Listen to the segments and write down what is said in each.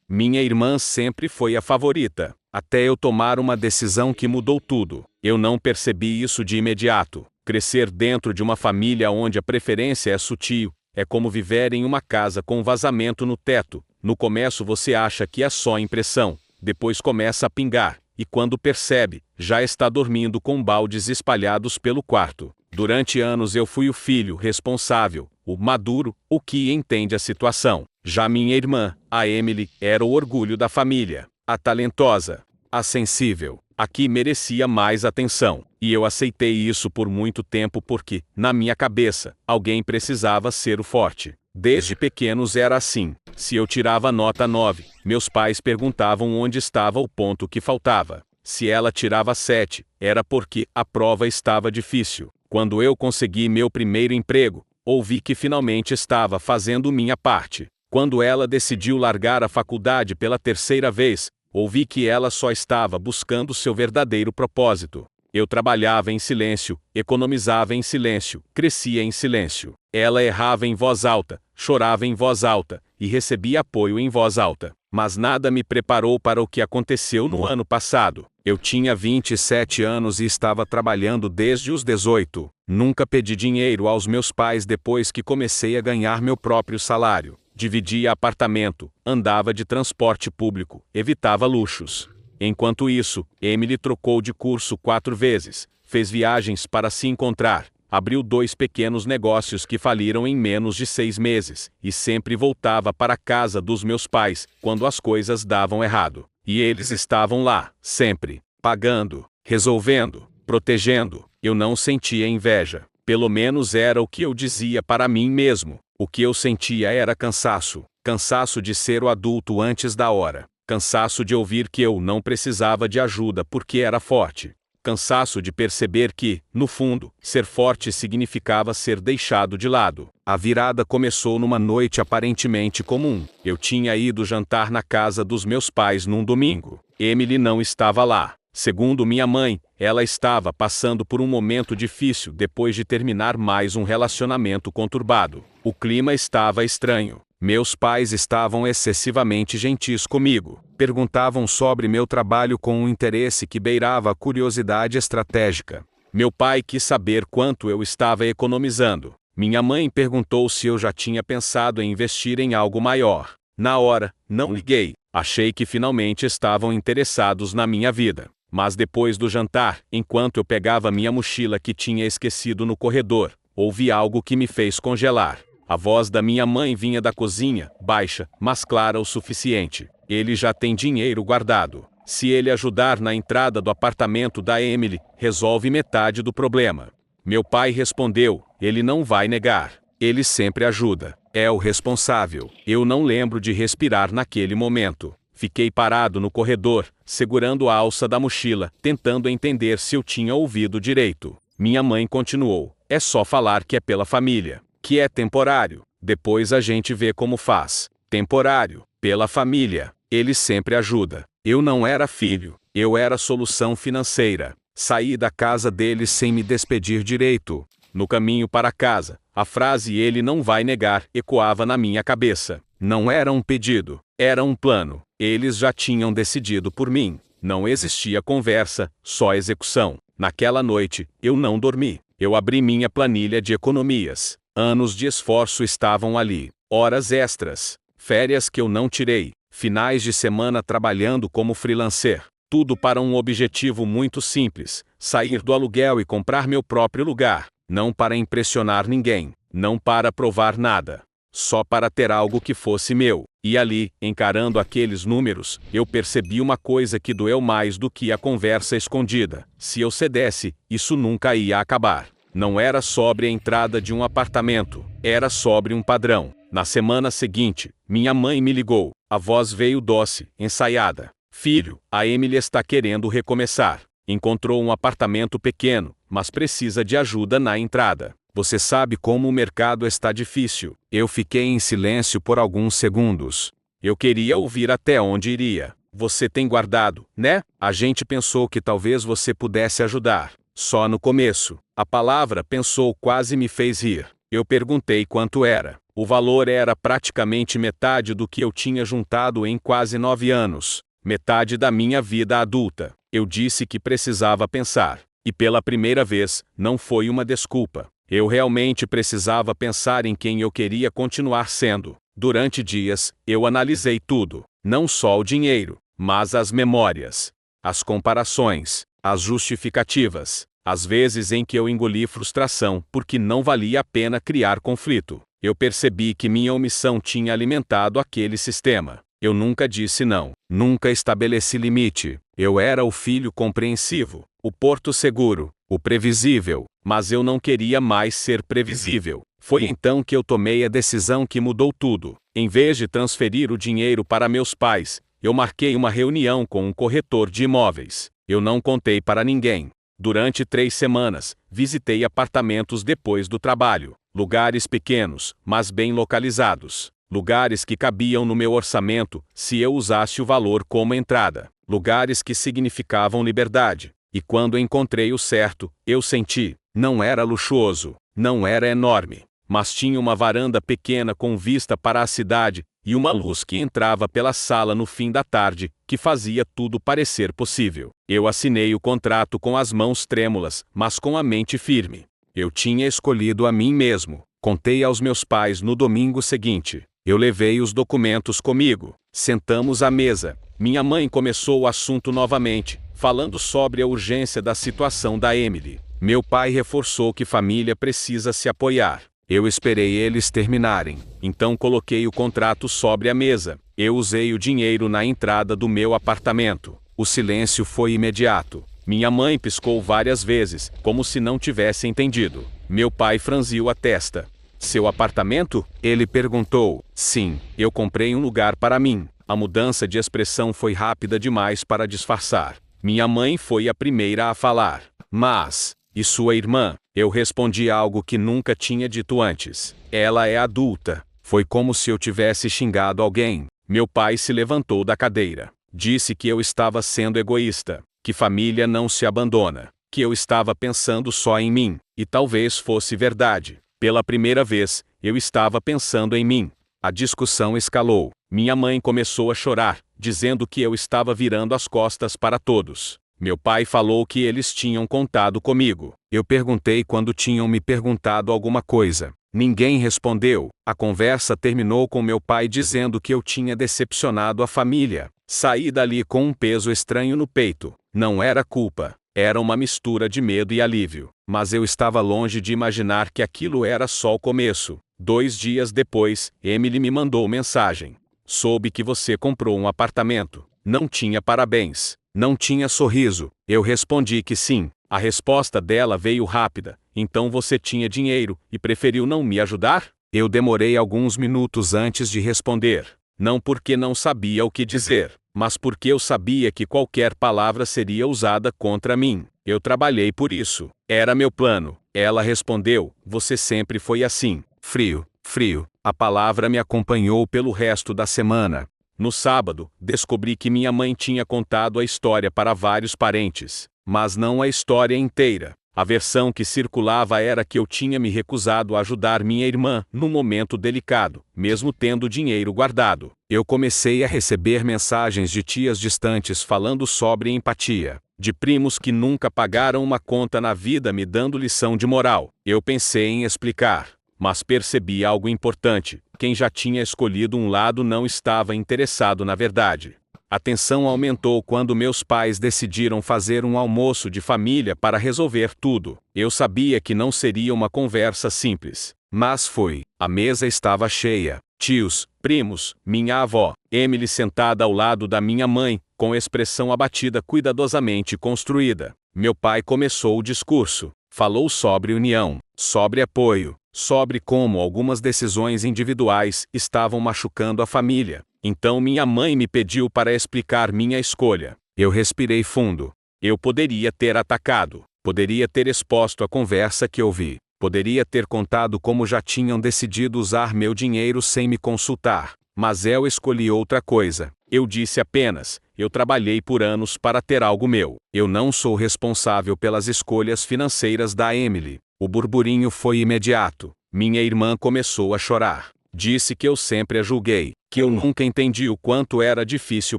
Minha irmã sempre foi a favorita, até eu tomar uma decisão que mudou tudo. Eu não percebi isso de imediato. Crescer dentro de uma família onde a preferência é sutil, é como viver em uma casa com vazamento no teto. No começo você acha que é só impressão, depois começa a pingar, e quando percebe, já está dormindo com baldes espalhados pelo quarto. Durante anos eu fui o filho responsável, o maduro, o que entende a situação. Já minha irmã, a Emily, era o orgulho da família, a talentosa, a sensível, a que merecia mais atenção. E eu aceitei isso por muito tempo porque, na minha cabeça, alguém precisava ser o forte. Desde pequenos era assim. Se eu tirava nota 9, meus pais perguntavam onde estava o ponto que faltava. Se ela tirava 7, era porque a prova estava difícil. Quando eu consegui meu primeiro emprego, ouvi que finalmente estava fazendo minha parte. Quando ela decidiu largar a faculdade pela terceira vez, ouvi que ela só estava buscando seu verdadeiro propósito. Eu trabalhava em silêncio, economizava em silêncio, crescia em silêncio. Ela errava em voz alta, chorava em voz alta, e recebia apoio em voz alta. Mas nada me preparou para o que aconteceu no ano passado. Eu tinha 27 anos e estava trabalhando desde os 18. Nunca pedi dinheiro aos meus pais depois que comecei a ganhar meu próprio salário. Dividia apartamento, andava de transporte público, evitava luxos. Enquanto isso, Emily trocou de curso 4 vezes, fez viagens para se encontrar, abriu 2 pequenos negócios que faliram em menos de 6 meses, e sempre voltava para a casa dos meus pais quando as coisas davam errado. E eles estavam lá, sempre, pagando, resolvendo, protegendo. Eu não sentia inveja. Pelo menos era o que eu dizia para mim mesmo. O que eu sentia era cansaço. Cansaço de ser o adulto antes da hora. Cansaço de ouvir que eu não precisava de ajuda porque era forte. Cansaço de perceber que, no fundo, ser forte significava ser deixado de lado. A virada começou numa noite aparentemente comum. Eu tinha ido jantar na casa dos meus pais num domingo. Emily não estava lá. Segundo minha mãe, ela estava passando por um momento difícil depois de terminar mais um relacionamento conturbado. O clima estava estranho. Meus pais estavam excessivamente gentis comigo. Perguntavam sobre meu trabalho com um interesse que beirava a curiosidade estratégica. Meu pai quis saber quanto eu estava economizando. Minha mãe perguntou se eu já tinha pensado em investir em algo maior. Na hora, não liguei. Achei que finalmente estavam interessados na minha vida. Mas depois do jantar, enquanto eu pegava minha mochila que tinha esquecido no corredor, ouvi algo que me fez congelar. A voz da minha mãe vinha da cozinha, baixa, mas clara o suficiente. Ele já tem dinheiro guardado. Se ele ajudar na entrada do apartamento da Emily, resolve metade do problema. Meu pai respondeu, ele não vai negar. Ele sempre ajuda. É o responsável. Eu não lembro de respirar naquele momento. Fiquei parado no corredor, segurando a alça da mochila, tentando entender se eu tinha ouvido direito. Minha mãe continuou, é só falar que é pela família. Que é temporário. Depois a gente vê como faz. Temporário. Pela família. Ele sempre ajuda. Eu não era filho. Eu era solução financeira. Saí da casa deles sem me despedir direito. No caminho para casa, a frase "ele não vai negar" ecoava na minha cabeça. Não era um pedido. Era um plano. Eles já tinham decidido por mim. Não existia conversa, só execução. Naquela noite, eu não dormi. Eu abri minha planilha de economias. Anos de esforço estavam ali. Horas extras. Férias que eu não tirei. Finais de semana trabalhando como freelancer. Tudo para um objetivo muito simples: sair do aluguel e comprar meu próprio lugar. Não para impressionar ninguém. Não para provar nada. Só para ter algo que fosse meu. E ali, encarando aqueles números, eu percebi uma coisa que doeu mais do que a conversa escondida. Se eu cedesse, isso nunca ia acabar. Não era sobre a entrada de um apartamento, era sobre um padrão. Na semana seguinte, minha mãe me ligou. A voz veio doce, ensaiada. Filho, a Emily está querendo recomeçar. Encontrou um apartamento pequeno, mas precisa de ajuda na entrada. Você sabe como o mercado está difícil. Eu fiquei em silêncio por alguns segundos. Eu queria ouvir até onde iria. Você tem guardado, né? A gente pensou que talvez você pudesse ajudar. Só no começo. A palavra pensou quase me fez rir. Eu perguntei quanto era. O valor era praticamente metade do que eu tinha juntado em quase 9 anos, metade da minha vida adulta. Eu disse que precisava pensar. E pela primeira vez, não foi uma desculpa. Eu realmente precisava pensar em quem eu queria continuar sendo. Durante dias, eu analisei tudo. Não só o dinheiro, mas as memórias, as comparações, as justificativas, as vezes em que eu engoli frustração porque não valia a pena criar conflito. Eu percebi que minha omissão tinha alimentado aquele sistema. Eu nunca disse não, nunca estabeleci limite. Eu era o filho compreensivo, o porto seguro, o previsível, mas eu não queria mais ser previsível. Foi então que eu tomei a decisão que mudou tudo. Em vez de transferir o dinheiro para meus pais, eu marquei uma reunião com um corretor de imóveis. Eu não contei para ninguém. Durante 3 semanas, visitei apartamentos depois do trabalho. Lugares pequenos, mas bem localizados. Lugares que cabiam no meu orçamento, se eu usasse o valor como entrada. Lugares que significavam liberdade. E quando encontrei o certo, eu senti, não era luxuoso, não era enorme, mas tinha uma varanda pequena com vista para a cidade, e uma luz que entrava pela sala no fim da tarde, que fazia tudo parecer possível. Eu assinei o contrato com as mãos trêmulas, mas com a mente firme. Eu tinha escolhido a mim mesmo. Contei aos meus pais no domingo seguinte. Eu levei os documentos comigo. Sentamos à mesa. Minha mãe começou o assunto novamente, falando sobre a urgência da situação da Emily. Meu pai reforçou que família precisa se apoiar. Eu esperei eles terminarem. Então coloquei o contrato sobre a mesa. Eu usei o dinheiro na entrada do meu apartamento. O silêncio foi imediato. Minha mãe piscou várias vezes, como se não tivesse entendido. Meu pai franziu a testa. Seu apartamento? Ele perguntou. Sim, eu comprei um lugar para mim. A mudança de expressão foi rápida demais para disfarçar. Minha mãe foi a primeira a falar. Mas, e sua irmã? Eu respondi algo que nunca tinha dito antes. Ela é adulta. Foi como se eu tivesse xingado alguém. Meu pai se levantou da cadeira. Disse que eu estava sendo egoísta, que família não se abandona, que eu estava pensando só em mim, e talvez fosse verdade. Pela primeira vez, eu estava pensando em mim. A discussão escalou. Minha mãe começou a chorar, dizendo que eu estava virando as costas para todos. Meu pai falou que eles tinham contado comigo. Eu perguntei quando tinham me perguntado alguma coisa. Ninguém respondeu. A conversa terminou com meu pai dizendo que eu tinha decepcionado a família. Saí dali com um peso estranho no peito. Não era culpa. Era uma mistura de medo e alívio. Mas eu estava longe de imaginar que aquilo era só o começo. 2 dias depois, Emily me mandou mensagem. Soube que você comprou um apartamento. Não tinha parabéns. Não tinha sorriso. Eu respondi que sim. A resposta dela veio rápida. Então você tinha dinheiro e preferiu não me ajudar? Eu demorei alguns minutos antes de responder. Não porque não sabia o que dizer, mas porque eu sabia que qualquer palavra seria usada contra mim. Eu trabalhei por isso. Era meu plano. Ela respondeu, você sempre foi assim. Frio, frio. A palavra me acompanhou pelo resto da semana. No sábado, descobri que minha mãe tinha contado a história para vários parentes, mas não a história inteira. A versão que circulava era que eu tinha me recusado a ajudar minha irmã num momento delicado, mesmo tendo dinheiro guardado. Eu comecei a receber mensagens de tias distantes falando sobre empatia, de primos que nunca pagaram uma conta na vida me dando lição de moral. Eu pensei em explicar, mas percebi algo importante. Quem já tinha escolhido um lado não estava interessado na verdade. A tensão aumentou quando meus pais decidiram fazer um almoço de família para resolver tudo. Eu sabia que não seria uma conversa simples, mas foi. A mesa estava cheia. Tios, primos, minha avó, Emily sentada ao lado da minha mãe, com expressão abatida cuidadosamente construída. Meu pai começou o discurso. Falou sobre união, sobre apoio, sobre como algumas decisões individuais estavam machucando a família. Então minha mãe me pediu para explicar minha escolha. Eu respirei fundo. Eu poderia ter atacado, poderia ter exposto a conversa que ouvi, poderia ter contado como já tinham decidido usar meu dinheiro sem me consultar, mas eu escolhi outra coisa. Eu disse apenas, eu trabalhei por anos para ter algo meu. Eu não sou responsável pelas escolhas financeiras da Emily. O burburinho foi imediato. Minha irmã começou a chorar. Disse que eu sempre a julguei, que eu nunca entendi o quanto era difícil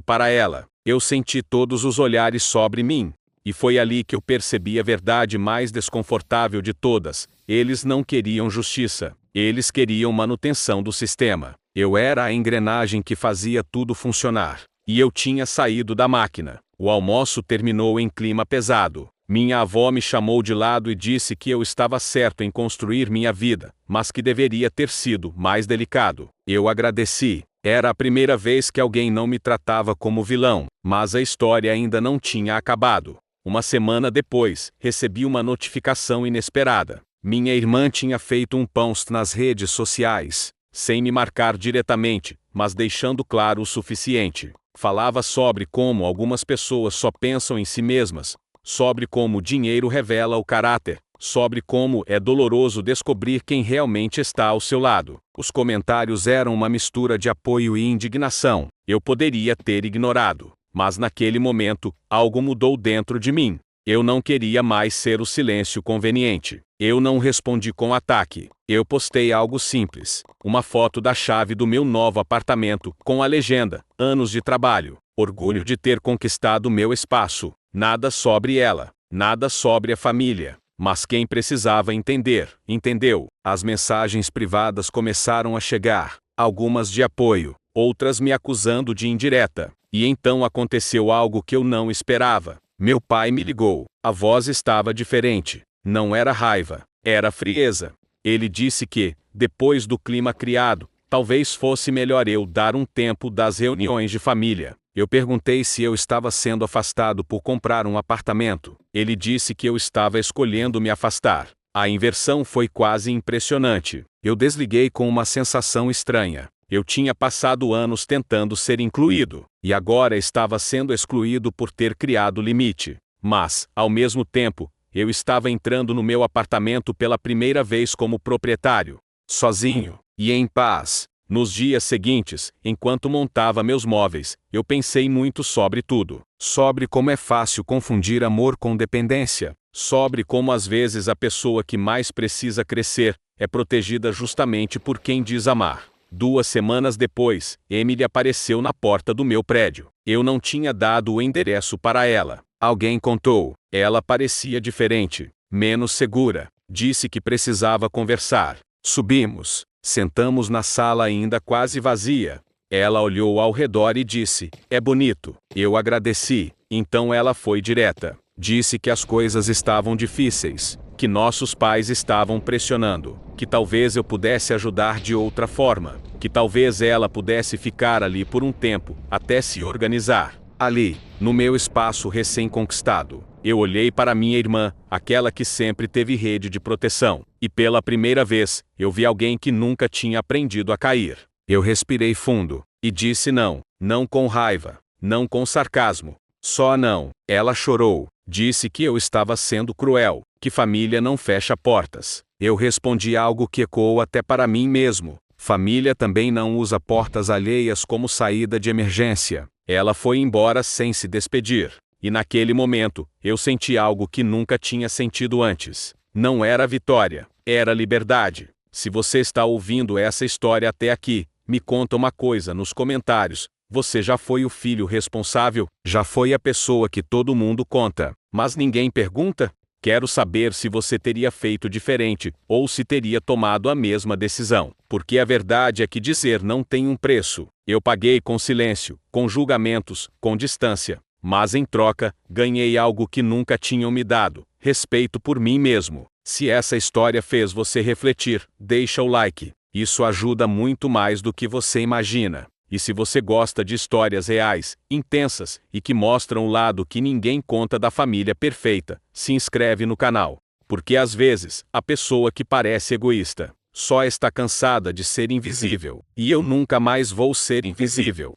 para ela. Eu senti todos os olhares sobre mim. E foi ali que eu percebi a verdade mais desconfortável de todas: eles não queriam justiça. Eles queriam manutenção do sistema. Eu era a engrenagem que fazia tudo funcionar. E eu tinha saído da máquina. O almoço terminou em clima pesado. Minha avó me chamou de lado e disse que eu estava certo em construir minha vida, mas que deveria ter sido mais delicado. Eu agradeci. Era a primeira vez que alguém não me tratava como vilão, mas a história ainda não tinha acabado. Uma semana depois, recebi uma notificação inesperada. Minha irmã tinha feito um post nas redes sociais, sem me marcar diretamente, mas deixando claro o suficiente. Falava sobre como algumas pessoas só pensam em si mesmas, sobre como o dinheiro revela o caráter, sobre como é doloroso descobrir quem realmente está ao seu lado. Os comentários eram uma mistura de apoio e indignação. Eu poderia ter ignorado, mas naquele momento, algo mudou dentro de mim. Eu não queria mais ser o silêncio conveniente. Eu não respondi com ataque. Eu postei algo simples. Uma foto da chave do meu novo apartamento, com a legenda: anos de trabalho. Orgulho de ter conquistado meu espaço. Nada sobre ela. Nada sobre a família. Mas quem precisava entender, entendeu. As mensagens privadas começaram a chegar. Algumas de apoio, outras me acusando de indireta. E então aconteceu algo que eu não esperava. Meu pai me ligou. A voz estava diferente. Não era raiva, era frieza. Ele disse que, depois do clima criado, talvez fosse melhor eu dar um tempo das reuniões de família. Eu perguntei se eu estava sendo afastado por comprar um apartamento. Ele disse que eu estava escolhendo me afastar. A inversão foi quase impressionante. Eu desliguei com uma sensação estranha. Eu tinha passado anos tentando ser incluído, e agora estava sendo excluído por ter criado limite. Mas, ao mesmo tempo, eu estava entrando no meu apartamento pela primeira vez como proprietário, sozinho, e em paz. Nos dias seguintes, enquanto montava meus móveis, eu pensei muito sobre tudo. Sobre como é fácil confundir amor com dependência. Sobre como às vezes a pessoa que mais precisa crescer é protegida justamente por quem diz amar. 2 semanas depois, Emily apareceu na porta do meu prédio. Eu não tinha dado o endereço para ela. Alguém contou. Ela parecia diferente, menos segura. Disse que precisava conversar. Subimos. Sentamos na sala ainda quase vazia. Ela olhou ao redor e disse: "É bonito." Eu agradeci. Então ela foi direta. Disse que as coisas estavam difíceis, que nossos pais estavam pressionando, que talvez eu pudesse ajudar de outra forma, que talvez ela pudesse ficar ali por um tempo, até se organizar. Ali, no meu espaço recém-conquistado, eu olhei para minha irmã, aquela que sempre teve rede de proteção, e pela primeira vez, eu vi alguém que nunca tinha aprendido a cair. Eu respirei fundo, e disse não, não com raiva, não com sarcasmo, só não. Ela chorou. Disse que eu estava sendo cruel, que família não fecha portas. Eu respondi algo que ecoou até para mim mesmo. Família também não usa portas alheias como saída de emergência. Ela foi embora sem se despedir. E naquele momento, eu senti algo que nunca tinha sentido antes. Não era vitória, era liberdade. Se você está ouvindo essa história até aqui, me conta uma coisa nos comentários. Você já foi o filho responsável? Já foi a pessoa que todo mundo conta, mas ninguém pergunta? Quero saber se você teria feito diferente, ou se teria tomado a mesma decisão. Porque a verdade é que dizer não tem um preço. Eu paguei com silêncio, com julgamentos, com distância. Mas em troca, ganhei algo que nunca tinham me dado: respeito por mim mesmo. Se essa história fez você refletir, deixa o like. Isso ajuda muito mais do que você imagina. E se você gosta de histórias reais, intensas, e que mostram o lado que ninguém conta da família perfeita, se inscreve no canal. Porque às vezes, a pessoa que parece egoísta, só está cansada de ser invisível. E eu nunca mais vou ser invisível.